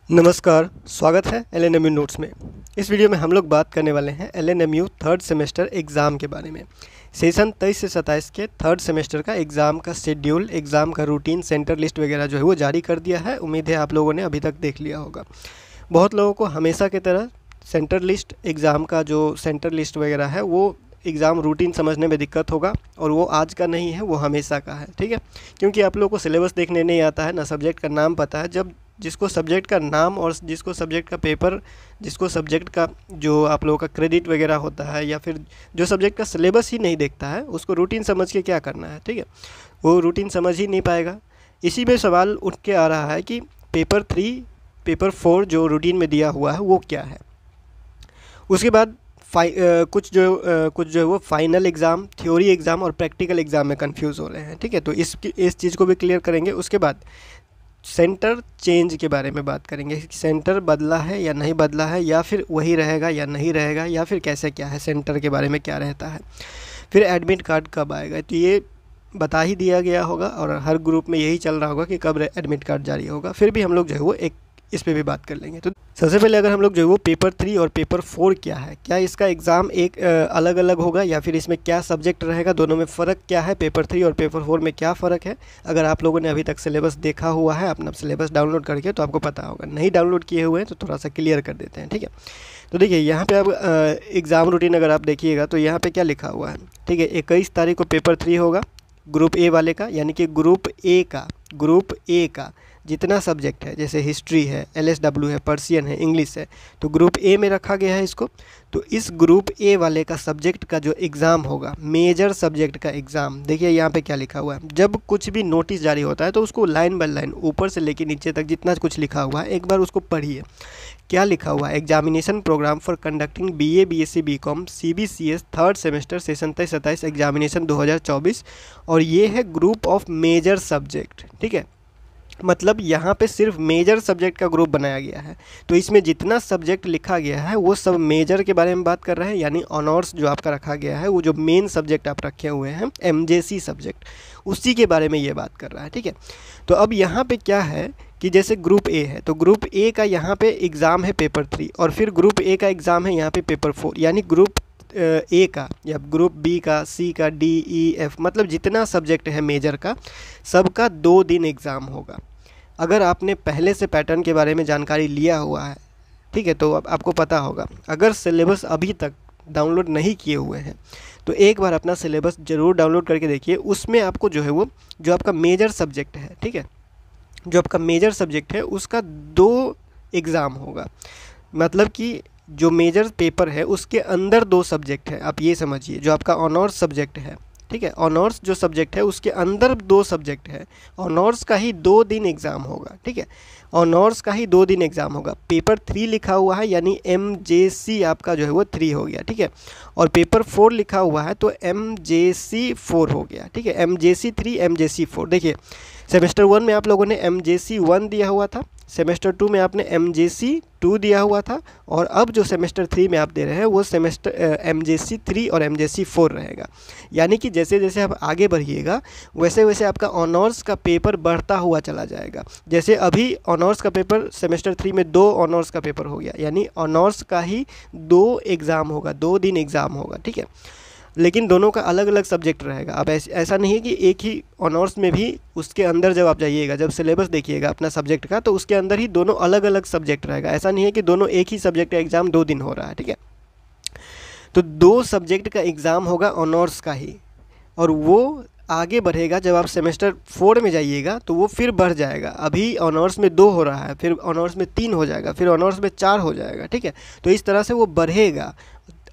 नमस्कार, स्वागत है एलएनएमयू नोट्स में। इस वीडियो में हम लोग बात करने वाले हैं एलएनएमयू थर्ड सेमेस्टर एग्ज़ाम के बारे में। सेशन 23 से 27 के थर्ड सेमेस्टर का एग्ज़ाम का शेड्यूल, एग्ज़ाम का रूटीन, सेंटर लिस्ट वगैरह जो है वो जारी कर दिया है। उम्मीद है आप लोगों ने अभी तक देख लिया होगा। बहुत लोगों को हमेशा की तरह सेंटर लिस्ट, एग्ज़ाम का जो सेंटर लिस्ट वगैरह है वो एग्ज़ाम रूटीन समझने में दिक्कत होगा, और वो आज का नहीं है, वो हमेशा का है। ठीक है, क्योंकि आप लोगों को सिलेबस देखने नहीं आता है, ना सब्जेक्ट का नाम पता है। जब जिसको सब्जेक्ट का नाम और जिसको सब्जेक्ट का पेपर, जिसको सब्जेक्ट का जो आप लोगों का क्रेडिट वगैरह होता है, या फिर जो सब्जेक्ट का सिलेबस ही नहीं देखता है, उसको रूटीन समझ के क्या करना है। ठीक है, वो रूटीन समझ ही नहीं पाएगा। इसी में सवाल उठ के आ रहा है कि पेपर 3, पेपर 4 जो रूटीन में दिया हुआ है वो क्या है। उसके बाद कुछ जो है वो फाइनल एग्ज़ाम, थ्योरी एग्ज़ाम और प्रैक्टिकल एग्ज़ाम में कंफ्यूज हो रहे हैं। ठीक है, तो इस चीज़ को भी क्लियर करेंगे। उसके बाद सेंटर चेंज के बारे में बात करेंगे। सेंटर बदला है या नहीं बदला है, या फिर वही रहेगा या नहीं रहेगा, या फिर कैसे क्या है, सेंटर के बारे में क्या रहता है। फिर एडमिट कार्ड कब आएगा, तो ये बता ही दिया गया होगा, और हर ग्रुप में यही चल रहा होगा कि कब एडमिट कार्ड जारी होगा। फिर भी हम लोग जो है वो इस पे भी बात कर लेंगे। तो सबसे पहले अगर हम लोग जो है वो पेपर 3 और पेपर 4 क्या है, क्या इसका एग्ज़ाम एक अलग अलग होगा, या फिर इसमें क्या सब्जेक्ट रहेगा, दोनों में फ़र्क क्या है, पेपर 3 और पेपर 4 में क्या फ़र्क है। अगर आप लोगों ने अभी तक सिलेबस देखा हुआ है, अपना सिलेबस डाउनलोड करके, तो आपको पता होगा। नहीं डाउनलोड किए हुए हैं तो थोड़ा सा क्लियर कर देते हैं। ठीक है, तो देखिए यहाँ पे अब एग्ज़ाम रूटीन अगर आप देखिएगा तो यहाँ पे क्या लिखा हुआ है। ठीक है, 21 तारीख को पेपर 3 होगा ग्रुप ए वाले का, यानी कि ग्रुप ए का जितना सब्जेक्ट है, जैसे हिस्ट्री है, एलएसडब्ल्यू है, पर्शियन है, इंग्लिश है, तो ग्रुप ए में रखा गया है इसको। तो इस ग्रुप ए वाले का सब्जेक्ट का जो एग्ज़ाम होगा, मेजर सब्जेक्ट का एग्ज़ाम, देखिए यहाँ पे क्या लिखा हुआ है। जब कुछ भी नोटिस जारी होता है तो उसको लाइन बाय लाइन, ऊपर से लेकर नीचे तक जितना कुछ लिखा हुआ है, एक बार उसको पढ़िए। क्या लिखा हुआ है, examination programme for conducting BA, BSc, BCom, CBCS third semester session 23-27 examination 2024, और ये है ग्रुप ऑफ मेजर सब्जेक्ट। ठीक है, मतलब यहाँ पे सिर्फ मेजर सब्जेक्ट का ग्रुप बनाया गया है। तो इसमें जितना सब्जेक्ट लिखा गया है वो सब मेजर के बारे में बात कर रहे हैं, यानी ऑनर्स जो आपका रखा गया है, वो जो मेन सब्जेक्ट आप रखे हुए हैं, एमजेसी सब्जेक्ट, उसी के बारे में ये बात कर रहा है। ठीक है, तो अब यहाँ पे क्या है कि जैसे ग्रुप ए है, तो ग्रुप ए का यहाँ पे एग्ज़ाम है पेपर 3, और फिर ग्रुप ए का एग्ज़ाम है यहाँ पे पेपर 4, यानी ग्रुप ए का या ग्रुप बी का, सी का, डी, ई, एफ, मतलब जितना सब्जेक्ट है मेजर का, सबका 2 दिन एग्ज़ाम होगा। अगर आपने पहले से पैटर्न के बारे में जानकारी लिया हुआ है, ठीक है, तो अब आपको पता होगा। अगर सिलेबस अभी तक डाउनलोड नहीं किए हुए हैं तो एक बार अपना सिलेबस ज़रूर डाउनलोड करके देखिए। उसमें आपको जो है वो जो आपका मेजर सब्जेक्ट है, ठीक है, जो आपका मेजर सब्जेक्ट है उसका 2 एग्ज़ाम होगा। मतलब कि जो मेजर पेपर है उसके अंदर 2 सब्जेक्ट है, आप ये समझिए। जो आपका ऑनर्स सब्जेक्ट है, ठीक है, ऑनर्स जो सब्जेक्ट है उसके अंदर 2 सब्जेक्ट है। ऑनर्स का ही 2 दिन एग्ज़ाम होगा। ठीक है, ऑनर्स का ही 2 दिन एग्ज़ाम होगा। पेपर 3 लिखा हुआ है, यानी एमजेसी आपका जो है वो 3 हो गया। ठीक है, और पेपर 4 लिखा हुआ है तो एमजेसी 4 हो गया। ठीक है, एमजेसी 3, एमजेसी 4। देखिए, सेमेस्टर 1 में आप लोगों ने एमजेसी 1 दिया हुआ था, सेमेस्टर 2 में आपने एमजेसी 2 दिया हुआ था, और अब जो सेमेस्टर 3 में आप दे रहे हैं वो सेमेस्टर एमजेसी 3 और एमजेसी 4 रहेगा। यानी कि जैसे जैसे आप आगे बढ़िएगा वैसे वैसे आपका ऑनर्स का पेपर बढ़ता हुआ चला जाएगा। जैसे अभी ऑनर्स का पेपर सेमेस्टर 3 में 2 ऑनर्स का पेपर हो गया, यानी ऑनर्स का ही 2 एग्ज़ाम होगा, 2 दिन एग्ज़ाम होगा। ठीक है, लेकिन दोनों का अलग अलग सब्जेक्ट रहेगा। अब ऐसा नहीं है कि एक ही ऑनर्स में भी, उसके अंदर जब आप जाइएगा, जब सिलेबस देखिएगा अपना सब्जेक्ट का, तो उसके अंदर ही दोनों अलग अलग सब्जेक्ट रहेगा। ऐसा नहीं है कि दोनों एक ही सब्जेक्ट का एग्ज़ाम 2 दिन हो रहा है। ठीक है, तो 2 सब्जेक्ट का एग्ज़ाम होगा ऑनर्स का ही, और वो आगे बढ़ेगा। जब आप सेमेस्टर 4 में जाइएगा तो वो फिर बढ़ जाएगा। अभी ऑनर्स में 2 हो रहा है, फिर ऑनर्स में 3 हो जाएगा, फिर ऑनर्स में 4 हो जाएगा। ठीक है, तो इस तरह से वो बढ़ेगा,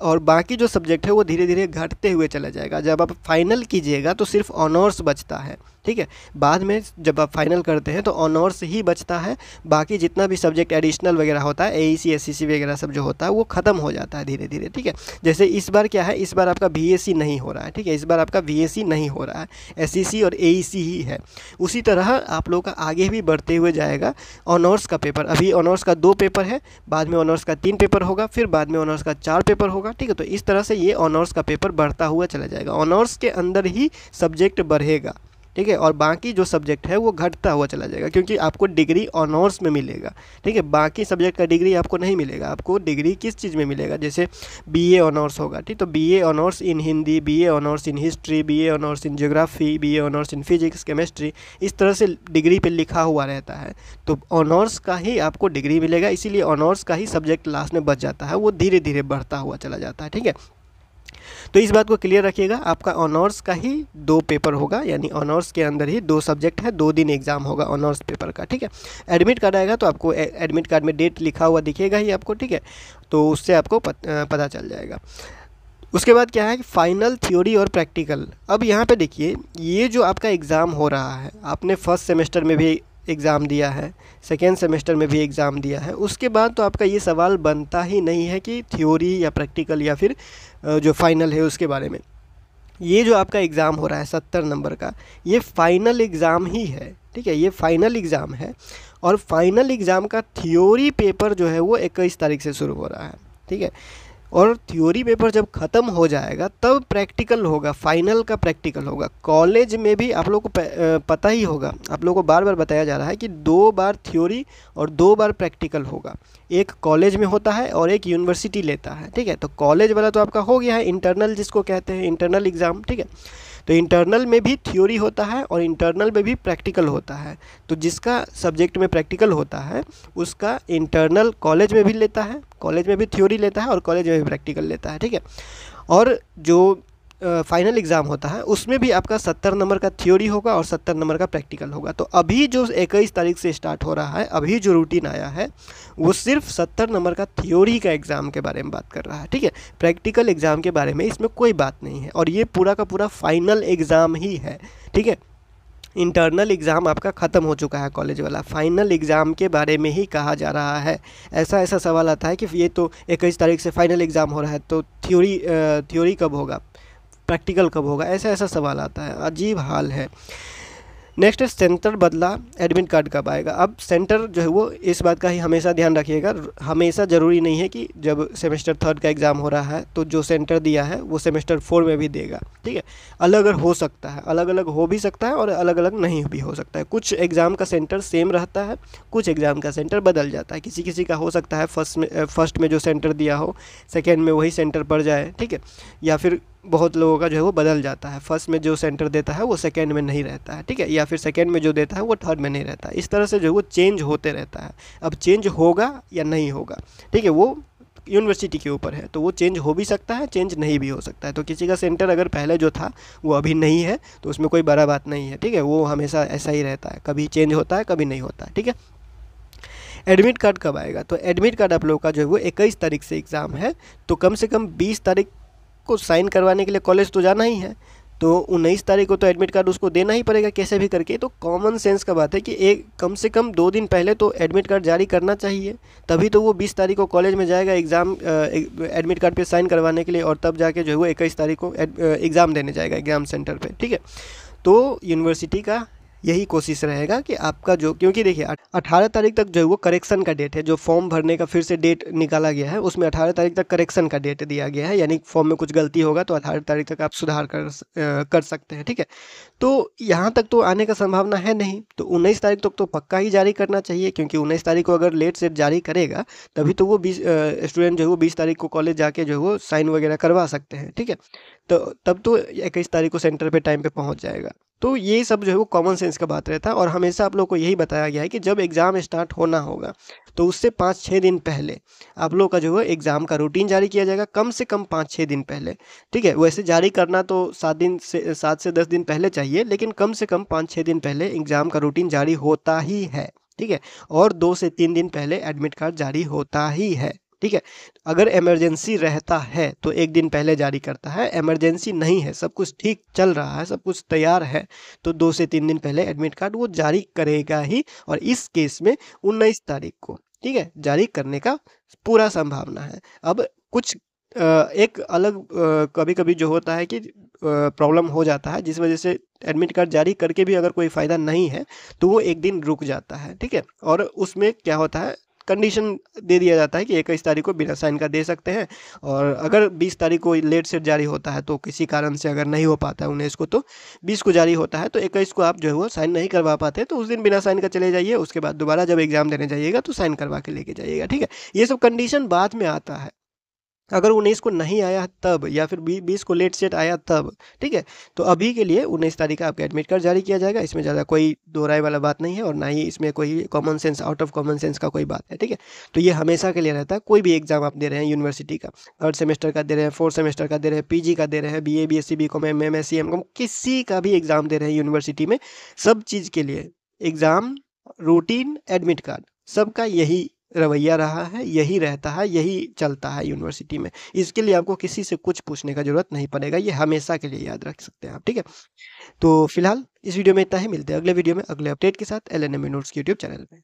और बाकी जो सब्जेक्ट है वो धीरे धीरे घटते हुए चला जाएगा। जब आप फाइनल कीजिएगा तो सिर्फ ऑनर्स बचता है। ठीक है, बाद में जब आप फाइनल करते हैं तो ऑनर्स ही बचता है, बाकी जितना भी सब्जेक्ट एडिशनल वगैरह होता है, एईसी, एसईसी वगैरह सब जो होता है वो ख़त्म हो जाता है धीरे धीरे। ठीक है, जैसे इस बार क्या है, इस बार आपका बीएससी नहीं हो रहा है। ठीक है, इस बार आपका बीएससी नहीं हो रहा है, एसईसी और एईसी ही है। उसी तरह आप लोगों का आगे भी बढ़ते हुए जाएगा ऑनर्स का पेपर। अभी ऑनर्स का 2 पेपर है, बाद में ऑनर्स का 3 पेपर होगा, फिर बाद में ऑनर्स का 4 पेपर होगा। ठीक है, तो इस तरह से ये ऑनर्स का पेपर बढ़ता हुआ चला जाएगा। ऑनर्स के अंदर ही सब्जेक्ट बढ़ेगा। ठीक है, और बाकी जो सब्जेक्ट है वो घटता हुआ चला जाएगा, क्योंकि आपको डिग्री ऑनर्स में मिलेगा। ठीक है, बाकी सब्जेक्ट का डिग्री आपको नहीं मिलेगा। आपको डिग्री किस चीज़ में मिलेगा, जैसे बीए ऑनर्स होगा, ठीक, तो BA honours in Hindi, BA honours in history, BA honours in geography, BA honours in physics, chemistry, इस तरह से डिग्री पे लिखा हुआ रहता है। तो ऑनर्स का ही आपको डिग्री मिलेगा, इसीलिए ऑनर्स का ही सब्जेक्ट लास्ट में बच जाता है, वो धीरे धीरे बढ़ता हुआ चला जाता है। ठीक है, तो इस बात को क्लियर रखिएगा, आपका ऑनर्स का ही 2 पेपर होगा, यानी ऑनर्स के अंदर ही 2 सब्जेक्ट है, 2 दिन एग्जाम होगा ऑनर्स पेपर का। ठीक है, एडमिट कार्ड आएगा तो आपको एडमिट कार्ड में डेट लिखा हुआ दिखेगा ही आपको। ठीक है, तो उससे आपको पता चल जाएगा। उसके बाद क्या है कि फाइनल थ्योरी और प्रैक्टिकल। अब यहाँ पे देखिए, ये जो आपका एग्ज़ाम हो रहा है, आपने फर्स्ट सेमेस्टर में भी एग्ज़ाम दिया है, सेकेंड सेमेस्टर में भी एग्ज़ाम दिया है, उसके बाद तो आपका ये सवाल बनता ही नहीं है कि थ्योरी या प्रैक्टिकल या फिर जो फाइनल है उसके बारे में। ये जो आपका एग्ज़ाम हो रहा है 70 नंबर का, ये फाइनल एग्ज़ाम ही है। ठीक है, ये फाइनल एग्ज़ाम है, और फाइनल एग्ज़ाम का थ्योरी पेपर जो है वो 21 तारीख से शुरू हो रहा है। ठीक है, और थ्योरी पेपर जब ख़त्म हो जाएगा तब प्रैक्टिकल होगा, फाइनल का प्रैक्टिकल होगा। कॉलेज में भी आप लोगों को पता ही होगा, आप लोगों को बार बार बताया जा रहा है कि 2 बार थ्योरी और 2 बार प्रैक्टिकल होगा। एक कॉलेज में होता है और एक यूनिवर्सिटी लेता है। ठीक है, तो कॉलेज वाला तो आपका हो गया है, इंटरनल जिसको कहते हैं, इंटरनल एग्ज़ाम। ठीक है, तो इंटरनल में भी थ्योरी होता है और इंटरनल में भी प्रैक्टिकल होता है। तो जिसका सब्जेक्ट में प्रैक्टिकल होता है उसका इंटरनल कॉलेज में भी लेता है, कॉलेज में भी थ्योरी लेता है और कॉलेज में भी प्रैक्टिकल लेता है। ठीक है, और जो फाइनल एग्ज़ाम होता है उसमें भी आपका 70 नंबर का थ्योरी होगा और 70 नंबर का प्रैक्टिकल होगा। तो अभी जो 21 तारीख से स्टार्ट हो रहा है, अभी जो रूटीन आया है वो सिर्फ 70 नंबर का थ्योरी का एग्ज़ाम के बारे में बात कर रहा है। ठीक है, प्रैक्टिकल एग्ज़ाम के बारे में इसमें कोई बात नहीं है, और ये पूरा का पूरा फाइनल एग्ज़ाम ही है। ठीक है, इंटरनल एग्ज़ाम आपका ख़त्म हो चुका है कॉलेज वाला, फाइनल एग्ज़ाम के बारे में ही कहा जा रहा है। ऐसा सवाल आता है कि ये तो 21 तारीख से फाइनल एग्ज़ाम हो रहा है, तो थ्योरी कब होगा, प्रैक्टिकल कब होगा, ऐसा सवाल आता है। अजीब हाल है। नेक्स्ट है सेंटर बदला, एडमिट कार्ड कब आएगा। अब सेंटर जो है वो इस बात का ही हमेशा ध्यान रखिएगा, हमेशा ज़रूरी नहीं है कि जब सेमेस्टर 3 का एग्ज़ाम हो रहा है तो जो सेंटर दिया है वो सेमेस्टर 4 में भी देगा। ठीक है, अलग अलग हो सकता है, अलग अलग हो भी सकता है और अलग अलग नहीं भी हो सकता है। कुछ एग्ज़ाम का सेंटर सेम रहता है, कुछ एग्ज़ाम का सेंटर बदल जाता है। किसी किसी का हो सकता है फर्स्ट में जो सेंटर दिया हो सेकेंड में वही सेंटर पड़ जाए। ठीक है, या फिर बहुत लोगों का जो है वो बदल जाता है, फर्स्ट में जो सेंटर देता है वो सेकंड में नहीं रहता है। ठीक है, या फिर सेकंड में जो देता है वो थर्ड में नहीं रहता है। इस तरह से जो है वो चेंज होते रहता है। अब चेंज होगा या नहीं होगा, ठीक है, वो यूनिवर्सिटी के ऊपर है, तो वो चेंज हो भी सकता है, चेंज नहीं भी हो सकता है। तो किसी का सेंटर अगर पहले जो था वो अभी नहीं है तो उसमें कोई बड़ा बात नहीं है। ठीक है, वो हमेशा ऐसा ही रहता है, कभी चेंज होता है कभी नहीं होता है। ठीक है, एडमिट कार्ड कब आएगा, तो एडमिट कार्ड आप लोगों का जो है वो 21 तारीख से एग्ज़ाम है, तो कम से कम 20 तारीख को साइन करवाने के लिए कॉलेज तो जाना ही है, तो 19 तारीख को तो एडमिट कार्ड उसको देना ही पड़ेगा कैसे भी करके। तो कॉमन सेंस का बात है कि एक कम से कम 2 दिन पहले तो एडमिट कार्ड जारी करना चाहिए, तभी तो वो 20 तारीख को कॉलेज में जाएगा एग्ज़ाम एडमिट कार्ड पे साइन करवाने के लिए, और तब जाके जो है वो 21 तारीख को एग्ज़ाम देने जाएगा एग्ज़ाम सेंटर पे। ठीक है, तो यूनिवर्सिटी का यही कोशिश रहेगा कि आपका जो, क्योंकि देखिए 18 तारीख तक जो है वो करेक्शन का डेट है, जो फॉर्म भरने का फिर से डेट निकाला गया है उसमें 18 तारीख तक करेक्शन का डेट दिया गया है, यानी फॉर्म में कुछ गलती होगा तो 18 तारीख तक आप सुधार कर सकते हैं। ठीक है, तो यहाँ तक तो आने का संभावना है नहीं, तो 19 तारीख तक तो पक्का ही जारी करना चाहिए, क्योंकि 19 तारीख को अगर लेट सेट जारी करेगा तभी तो वो 20 स्टूडेंट जो है वो 20 तारीख को कॉलेज जाके जो है वो साइन वगैरह करवा सकते हैं। ठीक है, तो तब तो 21 तारीख को सेंटर पे टाइम पे पहुँच जाएगा। तो ये सब जो है वो कॉमन सेंस का बात रहता है, और हमेशा आप लोग को यही बताया गया है कि जब एग्ज़ाम स्टार्ट होना होगा तो उससे 5-6 दिन पहले आप लोग का जो है एग्ज़ाम का रूटीन जारी किया जाएगा, कम से कम 5-6 दिन पहले। ठीक है, वैसे जारी करना तो 7 से 10 दिन पहले चाहिए, लेकिन कम से कम 5-6 दिन पहले एग्ज़ाम का रूटीन जारी होता ही है। ठीक है, और 2 से 3 दिन पहले एडमिट कार्ड जारी होता ही है। ठीक है, अगर इमरजेंसी रहता है तो 1 दिन पहले जारी करता है, इमरजेंसी नहीं है, सब कुछ ठीक चल रहा है, सब कुछ तैयार है, तो 2 से 3 दिन पहले एडमिट कार्ड वो जारी करेगा ही, और इस केस में 19 तारीख को, ठीक है, जारी करने का पूरा संभावना है। अब कुछ एक अलग कभी कभी जो होता है कि प्रॉब्लम हो जाता है, जिस वजह से एडमिट कार्ड जारी करके भी अगर कोई फ़ायदा नहीं है तो वो 1 दिन रुक जाता है। ठीक है, और उसमें क्या होता है, कंडीशन दे दिया जाता है कि 21 तारीख को बिना साइन का दे सकते हैं, और अगर 20 तारीख को लेट सेट जारी होता है तो किसी कारण से अगर नहीं हो पाता है 19 को, तो 20 को जारी होता है, तो 21 को आप जो है वो साइन नहीं करवा पाते, तो उस दिन बिना साइन का चले जाइए, उसके बाद दोबारा जब एग्ज़ाम देने जाइएगा तो साइन करवा के लेके जाइएगा, ठीक है। ये सब कंडीशन बाद में आता है, अगर 19 को नहीं आया तब, या फिर 20 को लेट सेट आया तब, ठीक है। तो अभी के लिए 19 तारीख का आपका एडमिट कार्ड जारी किया जाएगा, इसमें ज़्यादा कोई दो राय वाला बात नहीं है, और ना ही इसमें कोई common sense, out of common sense का कोई बात है, ठीक है। तो ये हमेशा के लिए रहता है, कोई भी एग्जाम आप दे रहे हैं यूनिवर्सिटी का, 3rd सेमेस्टर का दे रहे हैं, 4th सेमेस्टर का दे रहे हैं, पीजी का दे रहे हैं, BA BSc BCom MSc MCom, किसी का भी एग्जाम दे रहे हैं यूनिवर्सिटी में, सब चीज़ के लिए एग्जाम, रूटीन, एडमिट कार्ड, सबका यही रवैया रहा है, यही रहता है, यही चलता है यूनिवर्सिटी में। इसके लिए आपको किसी से कुछ पूछने का ज़रूरत नहीं पड़ेगा, ये हमेशा के लिए याद रख सकते हैं आप, ठीक है। तो फिलहाल इस वीडियो में इतना ही, मिलते हैं अगले वीडियो में अगले अपडेट के साथ LNMU नोट्स के यूट्यूब चैनल पे।